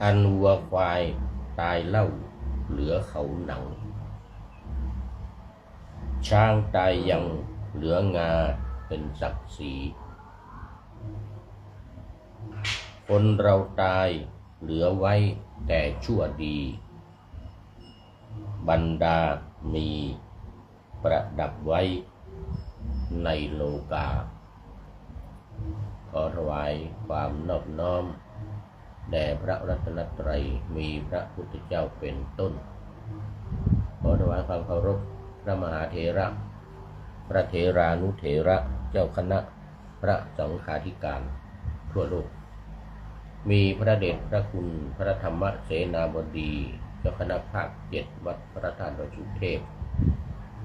อันวัวควายตายเล่าเหลือเขาหนังช้างตายยังเหลืองาเป็นศักดิ์ศรีคนเราตายเหลือไว้แต่ชั่วดีบรรดามีประดับไว้ในโลกาขอถวายความนอบน้อมแด่พระรัตนตรัยมีพระพุทธเจ้าเป็นต้นขอถวายความเคารพพระมหาเถระพระเถรานุเถระเจ้าคณะพระสังฆาธิการทั่วโลกมีพระเดชพระคุณพระธรรมเสนาบดีเจ้าคณะภาค7วัดพระธาตุดอยสุเทพ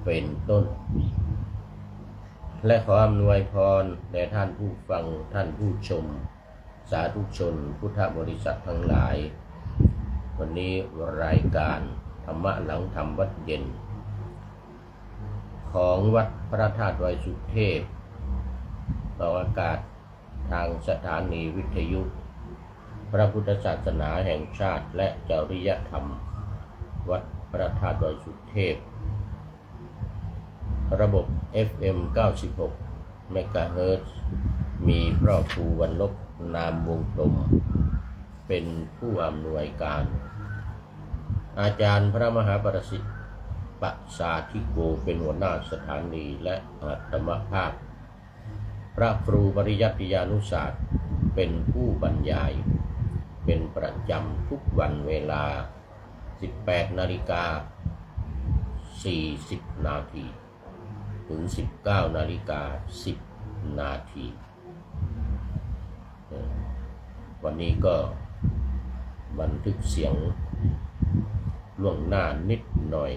เป็นต้นและขออำนวยพรแด่ท่านผู้ฟังท่านผู้ชมสาธุชนพุทธบริษัททั้งหลายวันนี้รายการธรรมะหลังธรรมวัดเย็นของวัดพระธาตุดอยสุเทพออกอากาศทางสถานีวิทยุพระพุทธศาสนาแห่งชาติและจริยธรรมวัดพระธาตุดอยสุเทพระบบ FM 96 เมกะเฮิรตซ์มีพระครูวรรณพนามวงกลมเป็นผู้อำนวยการอาจารย์พระมหาประสิทธิ์ปัสสาธิโกเป็นหัวหน้าสถานีและอัตมภาพพระครูปริยัติยานุศาสตร์เป็นผู้บรรยายเป็นประจำทุกวันเวลา 18:40 นาทีถึง 19:10 นาทีวันนี้ก็บันทึกเสียงล่วงหน้านิดหน่อย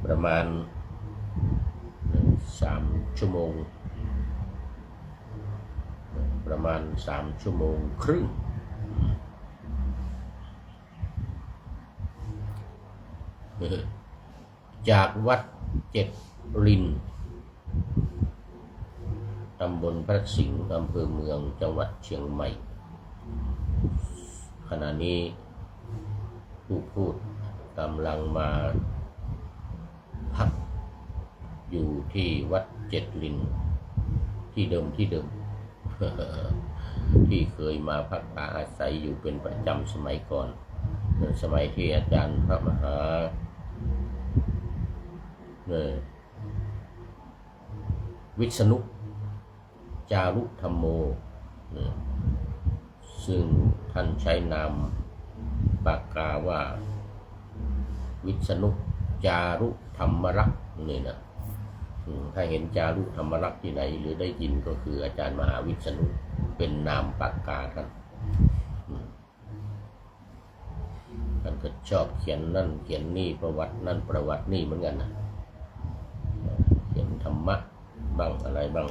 ประมาณ3 ชั่วโมงประมาณ3 ชั่วโมงครึ่งจากวัด7 รินตำบลพระสิงห์อำเภอเมืองจังหวัดเชียงใหม่ขณะนี้ผู้พูดกำลังมาพักอยู่ที่วัด7 รินที่เดิม ที่เคยมาพักอาศัยอยู่เป็นประจำสมัยก่อนสมัยที่อาจารย์พระมหาวิษณุจารุธรรมโมซึ่งท่านใช้นามปากกาว่าวิษณุจารุธรรมรักษ์นี่นะถ้าเห็นจารุธรรมรักษ์ที่ไหนหรือได้ยินก็คืออาจารย์มหาวิษณุเป็นนามปากกาท่านก็ชอบเขียนนั่นเขียนนี่ประวัตินั่นประวัตินี่เหมือนกันนะเขียนธรรมะบ้างอะไรบ้าง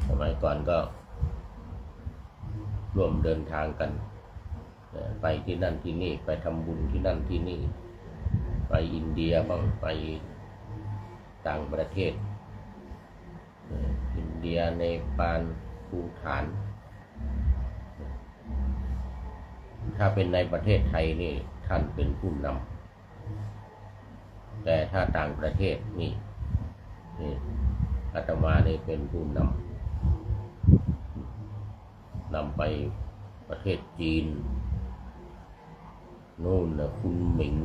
สมัยก่อนก็ร่วมเดินทางกันไปที่นั่นที่นี่ไปทำบุญที่นั่นที่นี่ไปอินเดียบ้างไปต่างประเทศอินเดียเนปาลภูฏานถ้าเป็นในประเทศไทยนี่ท่านเป็นผู้นำแต่ถ้าต่างประเทศนี่อาตมานี่เป็นผู้นำไปประเทศจีนโน่นนะคุณหมิง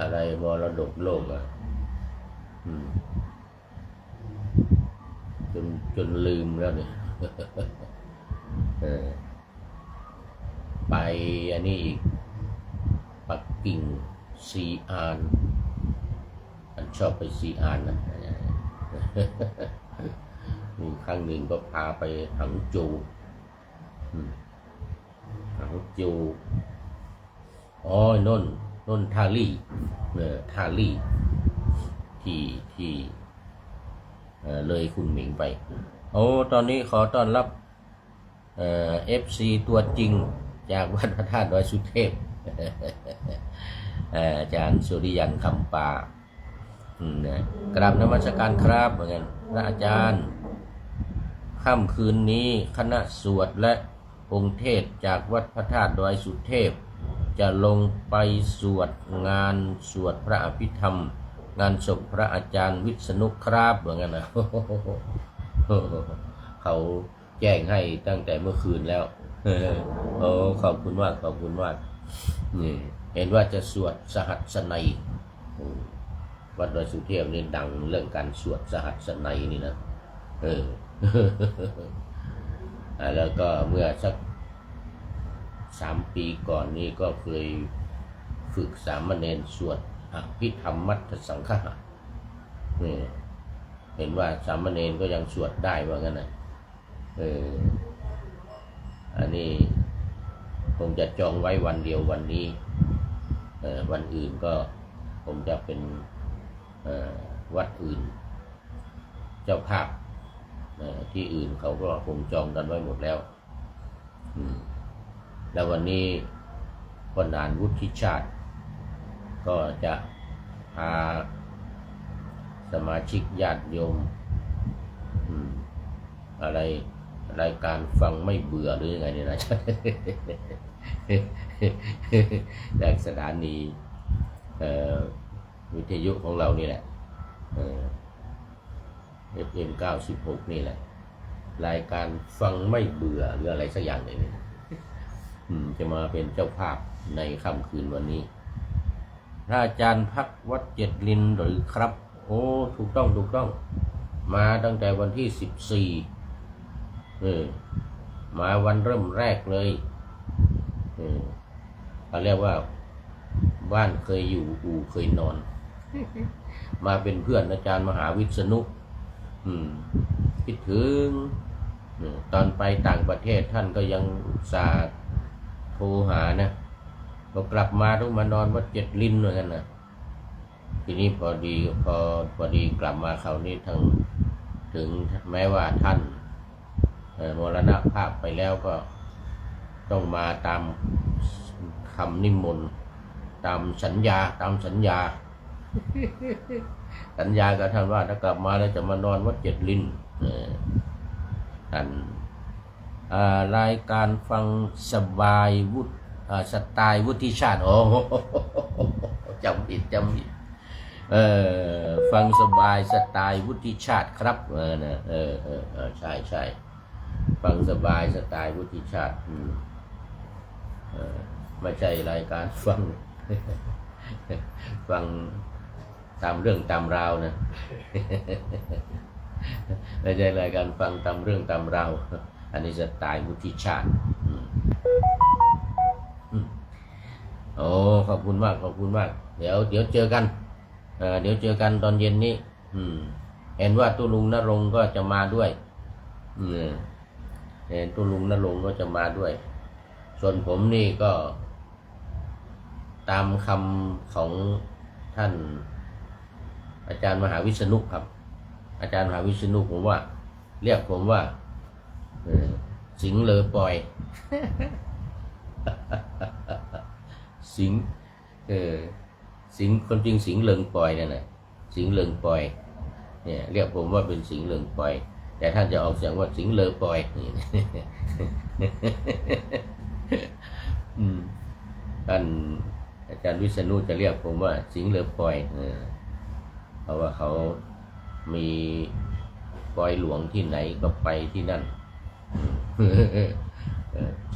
อะไรมรดกโลกจนลืมแล้วเนี่ย ไปอันนี้อีกปักกิ่งซีอานอันชอบไปซีอานนะมีครั้งหนึ่งก็พาไปหังโจวหังโจวนนทาลี่ทาลี่ที่เลยคุณหมิงไปตอนนี้ขอต้อนรับFC ตัวจริงจากวัดพระธาตุดอยสุเทพอาจารย์สุริยันคำปา นะกราบนมัสการครับเหมือนกันพระอาจารย์ค่ำคืนนี้คณะสวดและองค์เทศจากวัดพระธาตุดอยสุเทพจะลงไปสวดงานสวดพระอภิธรรมงานศพพระอาจารย์วิษณุครับเหมือนกันนะเขาแจ้งให้ตั้งแต่เมื่อคืนแล้วโอ้ขอบคุณมากขอบคุณมากนี่เห็นว่าจะสวดสหัสนัยวัดดอยสุเทพนี่ดังเรื่องการสวดสหัสนัยนี่นะแล้วก็เมื่อสัก3 ปีก่อนนี่ก็เคยฝึกสามเณรสวดอภิธรรมมัทธสังฆะนี่เห็นว่าสามเณรก็ยังสวดได้ว่างั้นนะอันนี้คงจะจองไว้วันเดียววันนี้วันอื่นก็ผมจะเป็นวัดอื่นเจ้าภาพที่อื่นเขาก็คงจองกันไว้หมดแล้วแล้ววันนี้พลานวุฒิชาติก็จะพาสมาชิกญาติโยมอะไรรายการฟังไม่เบื่อหรือยังไงเนี่ยนะ จากสถานีวิทยุของเรานี่แหละFM 96นี่แหละรายการฟังไม่เบื่อหรืออะไรสักอย่างหนึ่งจะมาเป็นเจ้าภาพในค่ำคืนวันนี้พระอาจารย์พักวัดเจ็ดลินหรือครับโอ้ถูกต้องมาตั้งแต่วันที่14มาวันเริ่มแรกเลยเขาเรียกว่าบ้านเคยอยู่อู่เคยนอนมาเป็นเพื่อนอาจารย์มหาวิษณุคิดถึงตอนไปต่างประเทศท่านก็ยังอุตส่าห์โทรหานะพอกลับมาต้องมานอนวัดเจ็ดลินเหมือนกันนะทีนี้พอดีกลับมาคราวนี้ถึงแม้ว่าท่านมรณภาพไปแล้วก็ต้องมาตามคำนิมนต์ตามสัญญากับท่านว่าถ้ากลับมาแล้วจะมานอนวัดเจ็ดลินท่านรายการฟังสบายสไตล์วุฒิชาติโอ้จำผิดฟังสบายสไตล์วุฒิชาติครับใช่ฟังสบายสไตล์วุฒิชาติไม่ใช่รายการฟังตามเรื่องตามราวนะไม่ใช่รายการฟังตามเรื่องตามราวอันนี้สไตล์วุฒิชาติโอ้ขอบคุณมากเดี๋ยวเจอกันตอนเย็นนี้เห็นว่าตุลุงนรงค์ก็จะมาด้วยเห็นตุลุงนรงค์ก็จะมาด้วยส่วนผมนี่ก็ตามคำของท่านอาจารย์มหาวิษณุครับอาจารย์มหาวิษณุผมว่าเรียกผมว่าสิงห์เลอปอยสิงคนจริงสิงห์เลิงปอยนั่นแหละสิงห์เลิงปอยเนี่ยเรียกผมว่าเป็นสิงห์เลิงปอยแต่ท่านจะออกเสียงว่าสิงห์เลอปอยท่านอาจารย์วิษณุจะเรียกผมว่าสิงห์เลอปอยเพราะว่าเขามีปอยหลวงที่ไหนก็ไปที่นั่น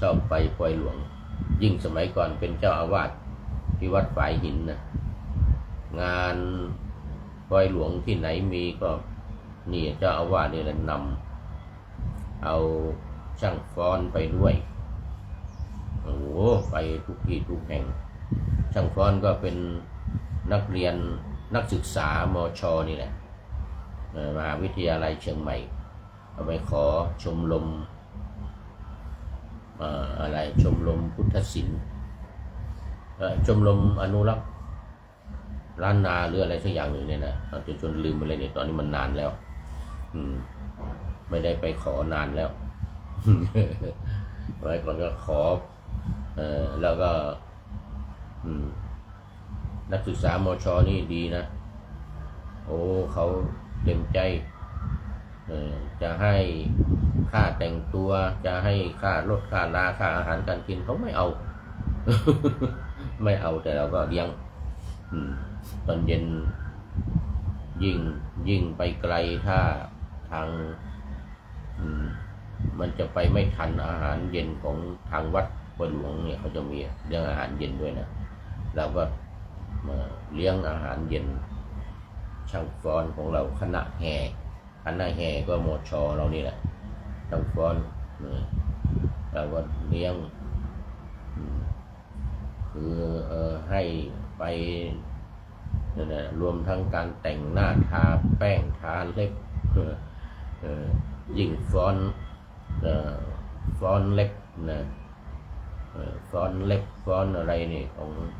ชอบไปปอยหลวงยิ่งสมัยก่อนเป็นเจ้าอาวาสที่วัดฝายหินนะงานปอยหลวงที่ไหนมีก็นี่เจ้าอาวาสนี่แหละนำเอาช่างฟ้อนไปด้วยโอ้โหไปทุกที่ทุกแห่งช่างฟ้อนก็เป็นนักเรียนนักศึกษามช.นี่แหละมหาวิทยาลัยเชียงใหม่เอาไปขอชมรมชมรมพุทธศิลป์ชมรมอนุรักษ์ล้านนาหรืออะไรสักอย่างหนึ่งเนี่ยนะจนลืมไปเลยเนี่ยตอนนี้มันนานแล้วไม่ได้ไปขอนานแล้วไว้ก่อนก็ขอแล้วก็นักศึกษามช.นี่ดีนะ โอ้เขาเต็มใจจะให้ค่าแต่งตัวจะให้ค่ารถค่าลาค่าอาหารการกินเขาไม่เอา ไม่เอาแต่เราก็เลี้ยงตอนเย็นยิ่งไปไกลถ้าทางมันจะไปไม่ทันอาหารเย็นของทางวัดบัวหลวงเนี่ยเขาจะมีเรื่องอาหารเย็นด้วยนะเราก็มาเลี้ยงอาหารเย็นช่างฟ้อนของเราคณะแห่ก็มช.เรานี่แหละช่างฟ้อนเราก็เลี้ยงคือให้ไปรวมทั้งการแต่งหน้าทาแป้งทาเล็บยิ่งฟ้อนเล็บนะฟ้อนเล็บฟ้อนอะไรนี่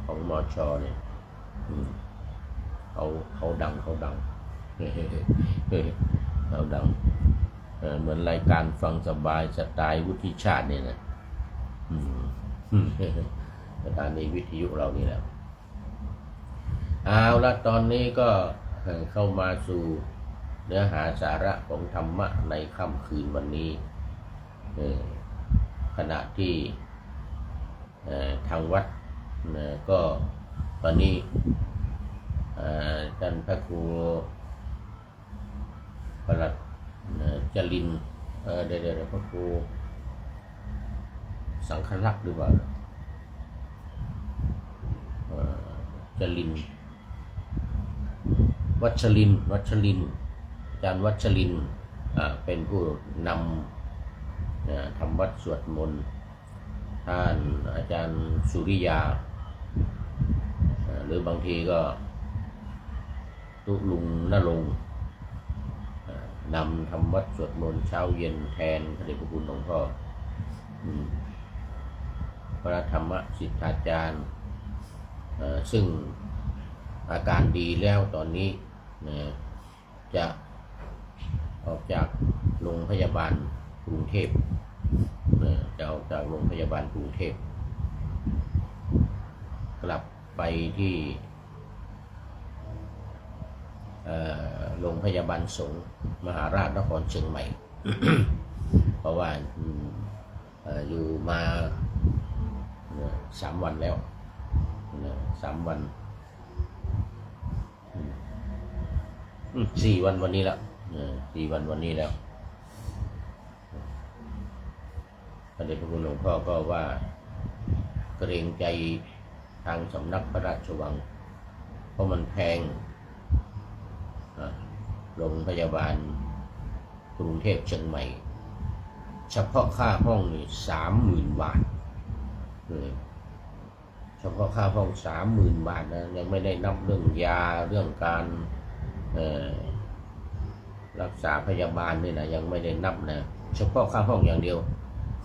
ของมช.เนี่ยเขาดังเขาดังเหมือนรายการฟังสบายสไตล์วุฒิชาติเนี่ยนะสถานีวิทยุเรานี่แหละเอาละตอนนี้ก็เข้ามาสู่เนื้อหาสาระของธรรมะในค่ำคืนวันนี้ขณะที่ทางวัดก็ตอนนี้ท่านพระครูประหลัดจรินเดี๋ยวพระครูสังฆลักษณ์หรือเปล่าจรินวัชรินอาจารย์วัชรินเป็นผู้นำทำวัดสวดมนต์ท่านอาจารย์สุริยาหรือบางทีก็ตุลุงนรงค์นำทำวัดสวดมนต์เช้าเย็นแทนพระเดชพระคุณหลวงพ่อพระธรรมสิทธาจารย์ซึ่งอาการดีแล้วตอนนี้จะออกจากโรงพยาบาลกรุงเทพจะออกจากโรงพยาบาลกรุงเทพกลับไปที่โรงพยาบาลสงฆ์มหาราชนครเชียงใหม่ เพราะว่าอยู่มา3 วันแล้ว3 วัน4 วันวันนี้แล้ว4 วันวันนี้แล้วพระเดชพระคุณหลวงพ่อก็ว่าเกรงใจทางสำนักพระราชวังเพราะมันแพงโรงพยาบาลกรุงเทพเชียงใหม่เฉพาะค่าห้องนี่30,000 บาทเฉพาะค่าห้อง 30,000 บาทนะยังไม่ได้นับเรื่องยาเรื่องการรักษาพยาบาลนี่นะยังไม่ได้นับนะเฉพาะค่าห้องอย่างเดียว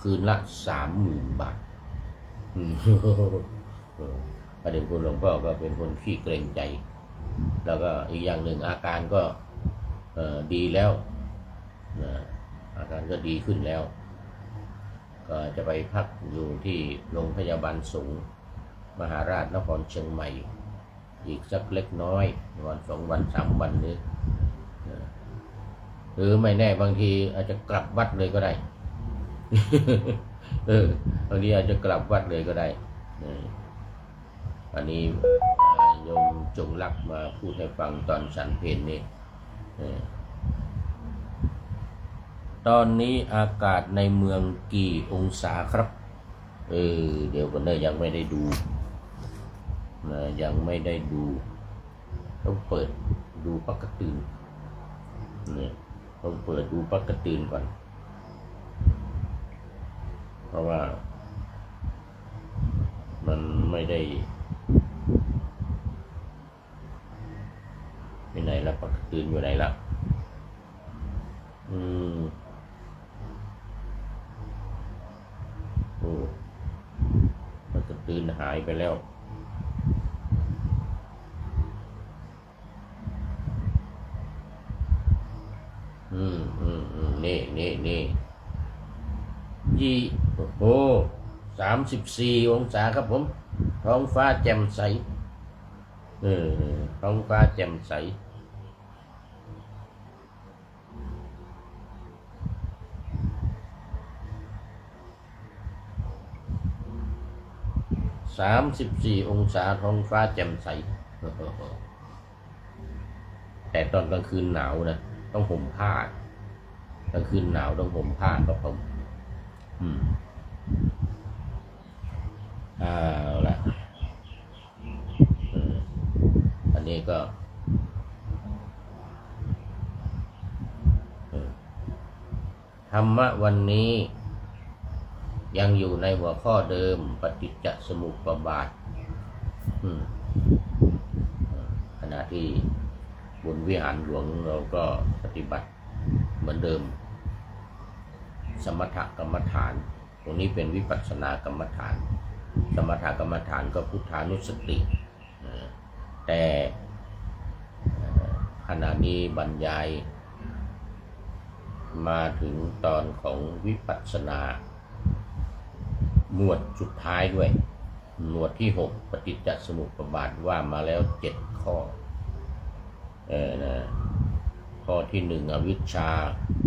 คืนละ 30,000 บาทพระเดชคุณหลวงพ่อก็เป็นคนขี้เกรงใจแล้วก็อีกอย่างหนึ่งอาการก็ดีแล้วอาการก็ดีขึ้นแล้วก็จะไปพักอยู่ที่โรงพยาบาลสงฆ์มหาราชนครเชียงใหม่อีกสักเล็กน้อยวัน2 วัน 3 วันนี้หรือไม่แน่บางทีอาจจะกลับวัดเลยก็ได้ บางทีอาจจะกลับวัดเลยก็ได้อันนี้โยมจงรักมาพูดให้ฟังตอนฉันเพลนี่ตอนนี้อากาศในเมืองกี่องศาครับเดี๋ยวกันยังไม่ได้ดูยังไม่ได้ดูต้องเปิดดูปักกระตือนต้องเปิดดูปักกระตือนก่อนเพราะว่ามันไม่ได้ไปไหนละปักกระตือนอยู่ไหนละปักกระตือนหายไปแล้วนี่โอ้34 องศาครับผมท้องฟ้าแจ่มใสท้องฟ้าแจ่มใส 34 องศาท้องฟ้าแจ่มใสแต่ตอนกลางคืนหนาวนะต้องห่มผ้ากลางคืนหนาวต้องห่มผ้าครับผมเอาละอันนี้ก็ธรรมะวันนี้ยังอยู่ในหัวข้อเดิมปฏิจจสมุปบาทขณะที่บนวิหารหลวงเราก็ปฏิบัติเหมือนเดิมสมถกรรมฐานตรงนี้เป็นวิปัสสนากรรมฐานสมถกรรมฐานก็พุทธานุสติแต่ขณะนี้บรรยายมาถึงตอนของวิปัสสนาหมวดสุดท้ายด้วยหมวดที่6ปฏิจจสมุปบาทว่ามาแล้ว7ข้อข้อที่1อวิชชา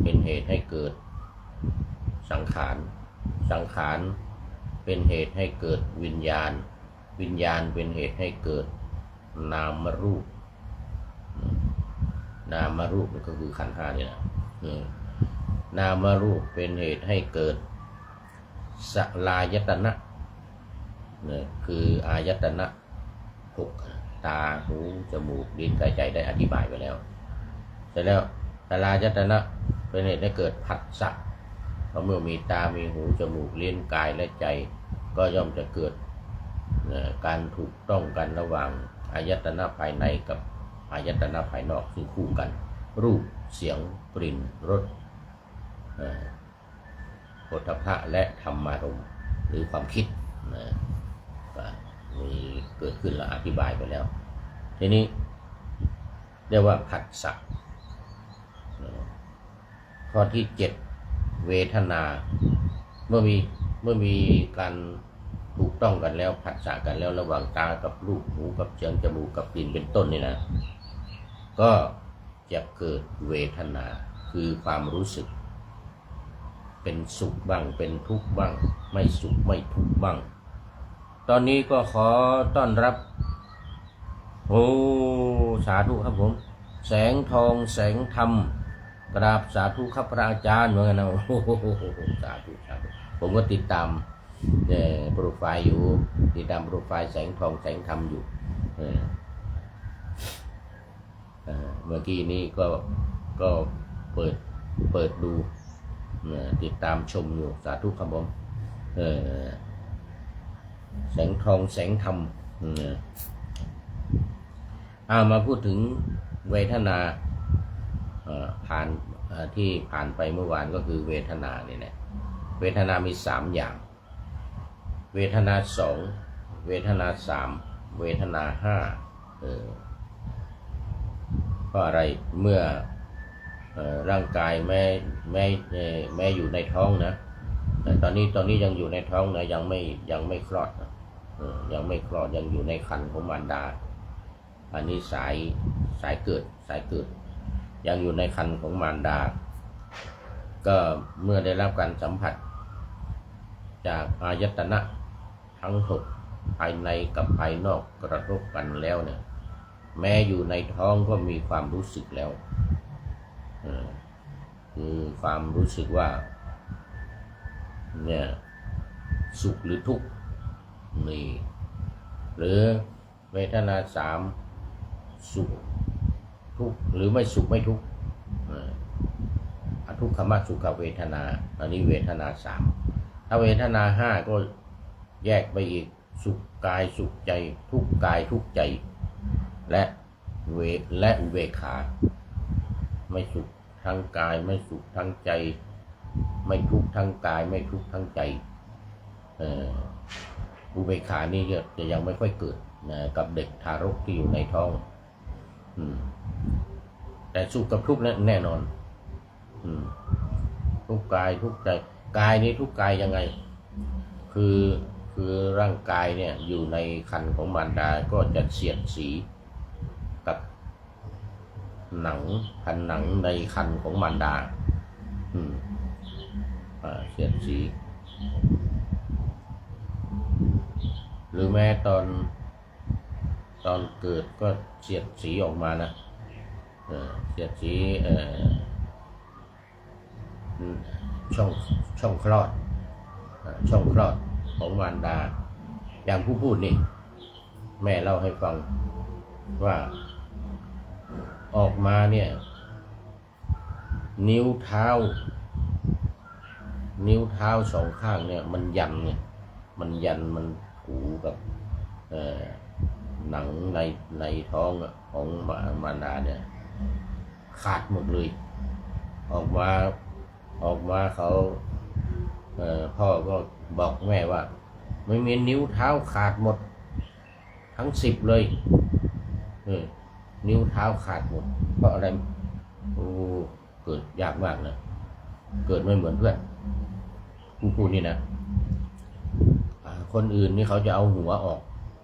เป็นเหตุให้เกิดสังขารสังขารเป็นเหตุให้เกิดวิญญาณวิญญาณเป็นเหตุให้เกิดนามรูปนามรูปก็คือขันธ์5นี่แหละนามรูปเป็นเหตุให้เกิดสลายตนะคืออายตนะ6ตาหูจมูกลิ้นกายใจได้อธิบายไปแล้วเสร็จแล้วสลายตนะเป็นเหตุให้เกิดผัสสะเพราะเมื่อมีตามีหูจมูกลิ้นกายและใจก็ย่อมจะเกิดการถูกต้องกันระหว่างอายตนะภายในกับอายตนะภายนอกซึ่งคู่กันรูปเสียงกลิ่นรสโผฏฐัพพะและธรรมารมณ์หรือความคิดมีเกิดขึ้นแล้วอธิบายไปแล้วทีนี้เรียกว่าผัสสะข้อที่7เวทนาเมื่อมีการถูกต้องกันแล้วผัสสะกันแล้วระหว่างตากับรูปหูกับเสียงจมูกกับกลิ่นเป็นต้นนี่นะก็จะเกิดเวทนาคือความรู้สึกเป็นสุขบ้างเป็นทุกข์บ้างไม่สุขไม่ทุกข์บ้างตอนนี้ก็ขอต้อนรับสาธุครับผมแสงทองแสงธรรมกราบสาธุครับพระอาจารย์เหมือนกันนะสาธุสาธุผมก็ติดตามโปรไฟล์อยู่ติดตามโปรไฟล์แสงทองแสงธรรมอยู่เมื่อกี้นี้ก็เปิดดูติดตามชมอยู่สาธุครับผมแสงทองแสงธรรมมาพูดถึงเวทนาที่ผ่านไปเมื่อวานก็คือเวทนาเนี่ยนะเวทนามี3อย่างเวทนา2เวทนา3เวทนา5เพราะอะไรเมื่อร่างกายแม้อยู่ในท้องนะแต่ตอนนี้ยังอยู่ในท้องนะยังไม่คลอดนะยังไม่คลอดยังอยู่ในครรภ์ของมารดาอันนี้สายเกิดยังอยู่ในครรภ์ของมารดาก็เมื่อได้รับการสัมผัสจากอายตนะทั้ง6ภายในกับภายนอกกระทบกันแล้วเนี่ยแม้อยู่ในท้องก็มีความรู้สึกแล้วคือความรู้สึกว่าเนี่ยสุขหรือทุกข์นี่หรือเวทนา3สุขทุกข์หรือไม่สุขไม่ทุกข์อทุกขมสุขเวทนาอันนี้เวทนา3ถ้าเวทนา5ก็แยกไปอีกสุขกายสุขใจทุกข์กายทุกข์ใจและอุเบกขาไม่สุขทั้งกายไม่สุขทั้งใจไม่ทุกข์ทั้งกายไม่ทุกข์ทั้งใจอุเบกขานี่จะยังไม่ค่อยเกิดกับเด็กทารกที่อยู่ในท้องแต่สุขกับทุกข์นั้นแน่นอนทุกกายทุกใจกายนี้ทุกกายยังไงคือร่างกายเนี่ยอยู่ในครรภ์ของมารดาก็จะเสียดสีกับผนังในครรภ์ของมารดาเสียดสี หรือแม้ตอนเกิดก็เสียดสีออกมานะเสียดสีช่องคลอดช่องคลอดของมารดาอย่างผู้พูดนี่แม่เล่าให้ฟังว่าออกมาเนี่ยนิ้วเท้าสองข้างเนี่ยมันยันมันถูกับหนังในท้องของมารดาเนี่ยขาดหมดเลยออกมาเขาพ่อก็บอกแม่ว่าไม่มีนิ้วเท้าขาดหมดทั้ง10เลยนิ้วเท้าขาดหมดเพราะอะไรเกิดยากมากนะเกิดไม่เหมือนเพื่อนผู้พูดนี่นะคนอื่นนี่เขาจะเอาหัวออก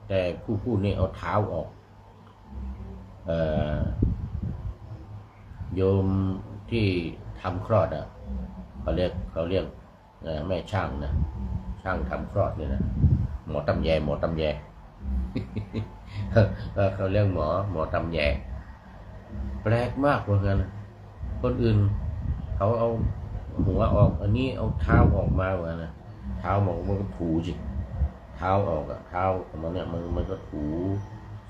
แต่ผู้พูดนี่เอาเท้าออกโยมที่ทำคลอดเขาเรียกแม่ช่างนะช่างทำคลอดเนี่ยนะหมอตำแยเขาเรียกหมอตำแยแปลกมากเหมือนกันคนอื่นเขาเอาหัวออกอันนี้เอาเท้าออกมาเหมือนกันนะเท้ามันก็ถูสิเท้าออกเท้ามันเนี่ยมันก็ถู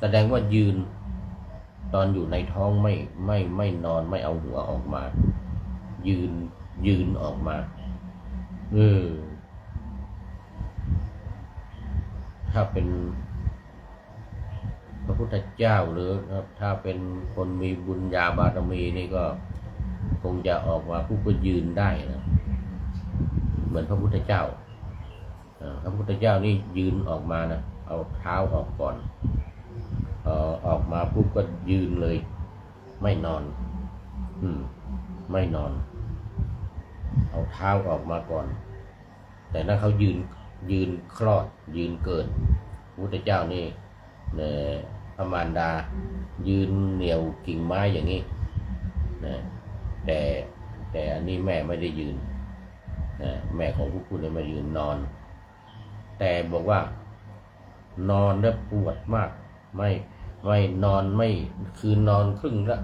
แสดงว่ายืนตอนอยู่ในท้องไม่นอนไม่เอาหัวออกมายืนออกมาถ้าเป็นพระพุทธเจ้าหรือถ้าเป็นคนมีบุญญาบารมีนี่ก็คงจะออกมาผู้ก็ยืนได้นะเหมือนพระพุทธเจ้าพระพุทธเจ้านี่ยืนออกมานะเอาเท้าออกก่อนออกมาปุ๊บก็ยืนเลยไม่นอนไม่นอนเอาเท้าออกมาก่อนแต่นั้นเขายืนคลอดยืนเกิดพระพุทธเจ้านี่พระมารดายืนเหนี่ยวกิ่งไม้อย่างนี้นะแต่อันนี้แม่ไม่ได้ยืนแม่ของผู้พูดเนี่ยมายืนนอนแต่บอกว่านอนแล้วปวดมากไม่นอนไม่คือนอนครึ่งนั่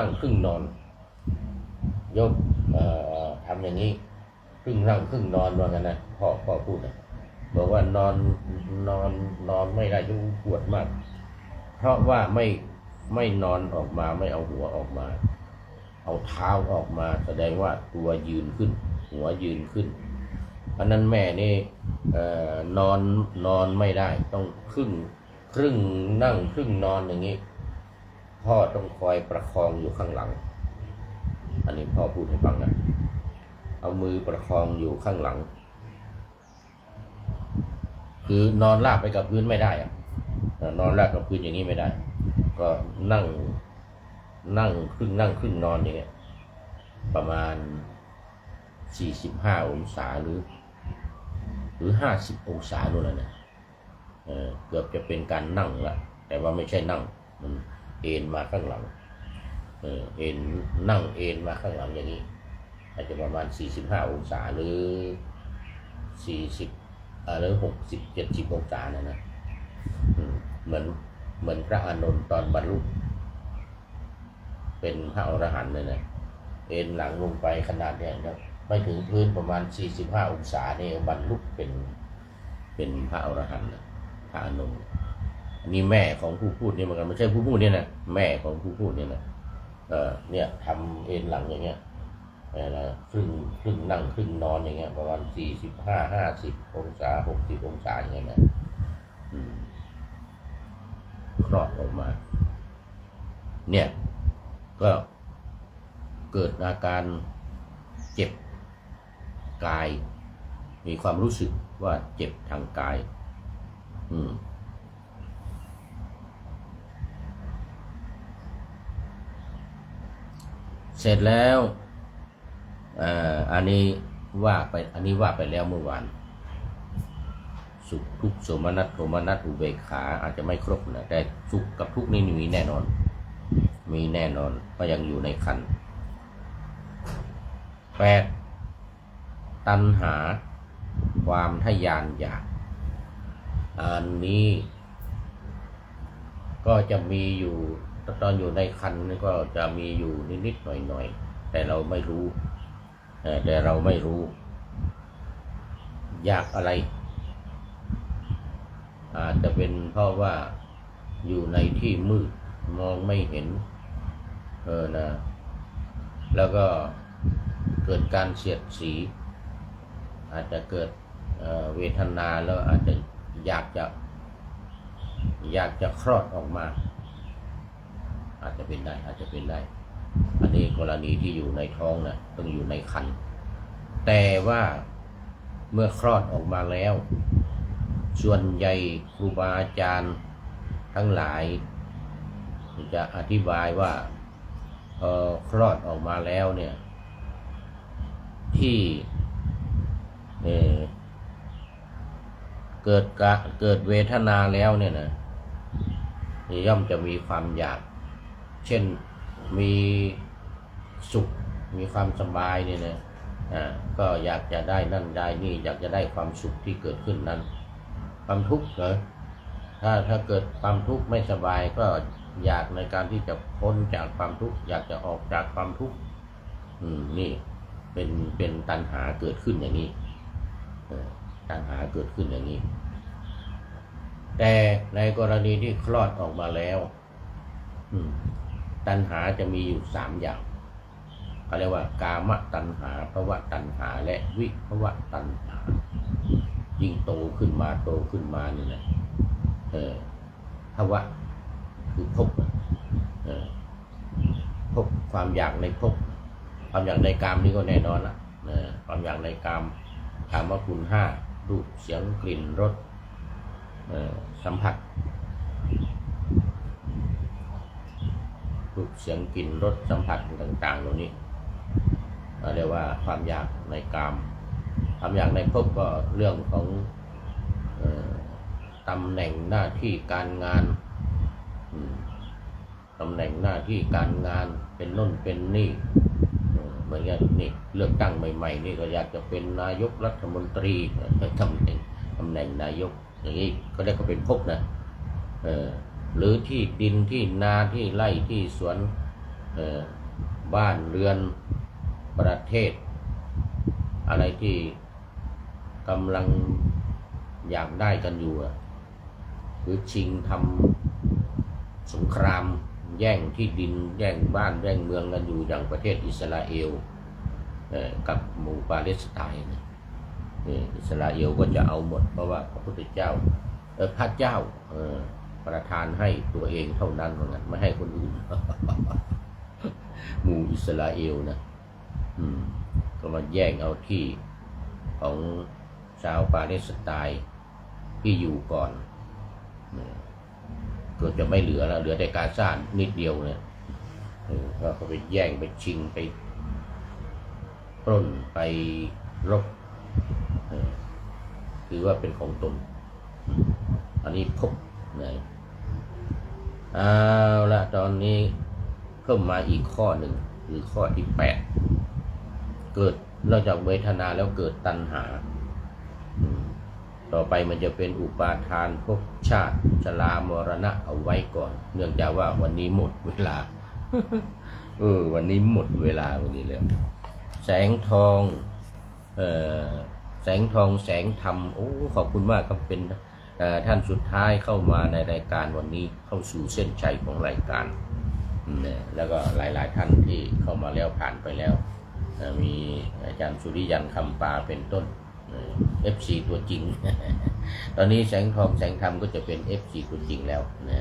งครึ่งนอนยกทำอย่างนี้ครึ่งนั่งครึ่งนอนว่างั้นนะพ่อพูดนะบอกว่านอนไม่ได้จนปวดมากเพราะว่าไม่นอนออกมาไม่เอาหัวออกมาเอาเท้าออกมาแสดงว่าตัวยืนขึ้นหัวยืนขึ้นเพราะนั้นแม่นี่นอนไม่ได้ต้องครึ่งนั่งครึ่งนอนอย่างนี้พ่อต้องคอยประคองอยู่ข้างหลังอันนี้พ่อพูดให้ฟังนะเอามือประคองอยู่ข้างหลังคือนอนราบไปกับพื้นไม่ได้นอนราบกับพื้นอย่างนี้ไม่ได้ก็นั่งครึ่งนั่งครึ่งนอนอย่างเงี้ยประมาณ45 องศาหรือ50 องศาโน่นน่ะเกือบจะเป็นการนั่งละแต่ว่าไม่ใช่นั่งมันเอ็นมาข้างหลังเอ็นนั่งเอ็นมาข้างหลังอย่างนี้อาจจะประมาณ45 องศาหรือ40หรือ60-70 องศานะเหมือนพระอานนท์ตอนบรรลุเป็นพระอรหันต์เลยนะเอ็นหลังลงไปขนาดเนี้ยนะไม่ถึงพื้นประมาณ45 องศาเนี่ยบรรลุเป็นพระอรหันต์นะพระอานนท์อันนี้แม่ของผู้พูดเนี่ยเหมือนกันไม่ใช่ผู้พูดเนี่ยนะแม่ของผู้พูดเนี่ยนะเนี่ยทำเอ็นหลังอย่างเงี้ยครึ่งนั่งครึ่งนอนอย่างเงี้ยประมาณ45-50 องศา60 องศาอย่างเงี้ยนะคลอดออกมาเนี่ยก็เกิดอาการเจ็บกายมีความรู้สึกว่าเจ็บทางกายเสร็จแล้วอันนี้ว่าไปแล้วเมื่อวานสุขทุกข์โสมนัสโทมนัสอุเบกขาอาจจะไม่ครบนะแต่สุขกับทุกข์นี่มีแน่นอนก็ยังอยู่ในขันธ์8ตัณหาความทะยานอยาก อันนี้ก็จะมีอยู่ตอนอยู่ในครรภ์นี่ก็จะมีอยู่นิดๆหน่อยๆแต่เราไม่รู้อยากอะไรอาจจะเป็นเพราะว่าอยู่ในที่มืดมองไม่เห็นนะแล้วก็เกิดการเสียดสีอาจจะเกิดเวทนาแล้วอาจจะอยากจะคลอดออกมาอาจจะเป็นได้อันนี้กรณีที่อยู่ในท้องนะต้องอยู่ในครรภ์แต่ว่าเมื่อคลอดออกมาแล้วส่วนใหญ่ครูบาอาจารย์ทั้งหลายจะอธิบายว่าคลอดออกมาแล้วเนี่ยที่เกิดเวทนาแล้วเนี่ยนะย่อมจะมีความอยากเช่นมีสุขมีความสบายเนี่ยนะก็อยากจะได้นั่นได้นี่อยากจะได้ความสุขที่เกิดขึ้นนั้นความทุกข์เหรอถ้าเกิดความทุกข์ไม่สบายก็อยากในการที่จะพ้นจากความทุกข์อยากจะออกจากความทุกข์นี่เป็นตัณหาเกิดขึ้นอย่างนี้ตัณหาเกิดขึ้นอย่างนี้แต่ในกรณีที่คลอดออกมาแล้วตัณหาจะมีอยู่3อย่างเขาเรียกว่ากามตัณหาภวตัณหาและวิภวตัณหายิ่งโตขึ้นมานี่นะภวะคือภพภพความอยากในภพความอยากในกามนี่ก็แน่นอนละความอยากในกามคุณ5รูปเสียงกลิ่นรสสัมผัสรูปเสียงกลิ่นรสสัมผัสต่างๆเหล่านี้เรียกว่าความอยากในกามความอยากในภพก็เรื่องของตำแหน่งหน้าที่การงานตำแหน่งหน้าที่การงานเป็นโน่นเป็นนี่เหมือนกันนี่เลือกตั้งใหม่ๆนี่ก็อยากจะเป็นนายกรัฐมนตรีตำแหน่งนายกอย่างนี้ก็ได้ก็เป็นภพนะหรือที่ดินที่นาที่ไร่ที่สวนบ้านเรือนประเทศอะไรที่กำลังอยากได้กันอยู่หรือชิงทำสงครามแย่งที่ดินแย่งบ้านแย่งเมืองกันอยู่อย่างประเทศอิสราเอลกับหมู่ปาเลสไตน์อิสราเอลก็จะเอาหมดเพราะว่าพระพุทธเจ้าพระเจ้าประทานให้ตัวเองเท่านั้นเหมือนกันไม่ให้คนอื่น หมู่อิสราเอลนะก็มาแย่งเอาที่ของชาวปาเลสไตน์ที่อยู่ก่อนก็จะไม่เหลือแล้วเหลือแต่กาซานิดเดียวเนี่ยก็ไปแย่งไปชิงไปปล้นไปรบถือว่าเป็นของตนอันนี้พบนะเอาละตอนนี้เพิ่มมาอีกข้อหนึ่งคือข้อที่8เกิดนอกจากเวทนาแล้วเกิดตัณหาต่อไปมันจะเป็นอุปาทานภพชาติชรามรณะเอาไว้ก่อนเนื่องจากว่าวันนี้หมดเวลาวันนี้หมดเวลาวันนี้แล้วแสงทองแสงทองแสงธรรมโอ้ขอบคุณมากครับเป็นท่านสุดท้ายเข้ามาในรายการวันนี้เข้าสู่เส้นชัยของรายการแล้วก็หลายๆท่านที่เข้ามาแล้วผ่านไปแล้วมีอาจารย์สุริยันคำปาเป็นต้นFC ตัวจริง ตอนนี้แสงทองแสงธรรมก็จะเป็น FC ตัวจริงแล้วนะ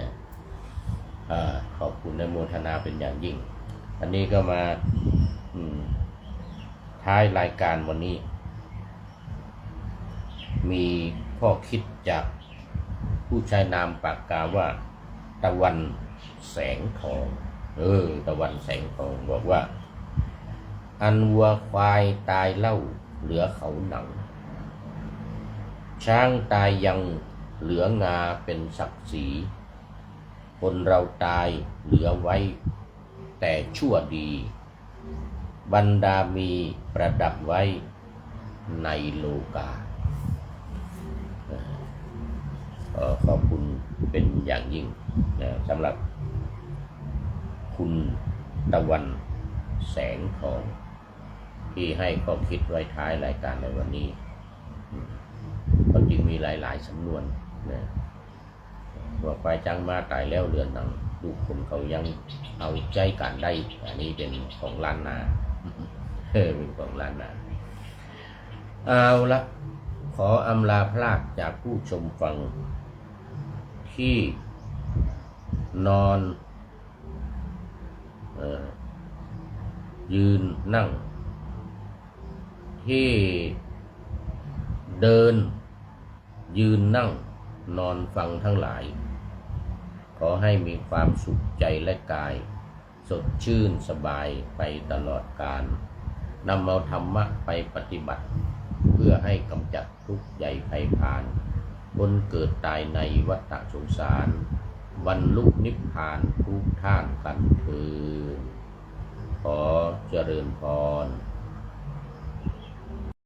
ขอบคุณในโมทนาเป็นอย่างยิ่งอันนี้ก็มาท้ายรายการวันนี้มีข้อคิดจากผู้ใช้นามปากกาว่าตะวันแสงทองตะวันแสงทองบอกว่าอันวัวควายตายเล่าเหลือเขาหนังช้างตายยังเหลืองาเป็นศักดิ์ศรีคนเราตายเหลือไว้แต่ชั่วดีบรรดามีประดับไว้ในโลกา ขอบคุณเป็นอย่างยิ่งนะสำหรับคุณตะวันแสงทองที่ให้ข้อคิดไว้ท้ายรายการในวันนี้ก็จริงมีหลายๆสำนวนนะว่าควายจ้างมาตายแล้วเรือนหนังลูกคนเขายังเอาใจกันได้อันนี้เป็นของล้านนาเป็นของล้านนาเอาละขออำลาพลากจากผู้ชมฟังที่นอนยืนนั่งที่เดินยืนนั่งนอนฟังทั้งหลายขอให้มีความสุขใจและกายสดชื่นสบายไปตลอดกาลนำเอาธรรมะไปปฏิบัติเพื่อให้กำจัดทุกข์ใหญ่ภัยพานคนเกิดตายในวัฏสงสารบรรลุนิพพานทุกท่านกันเถิดขอเจริญพร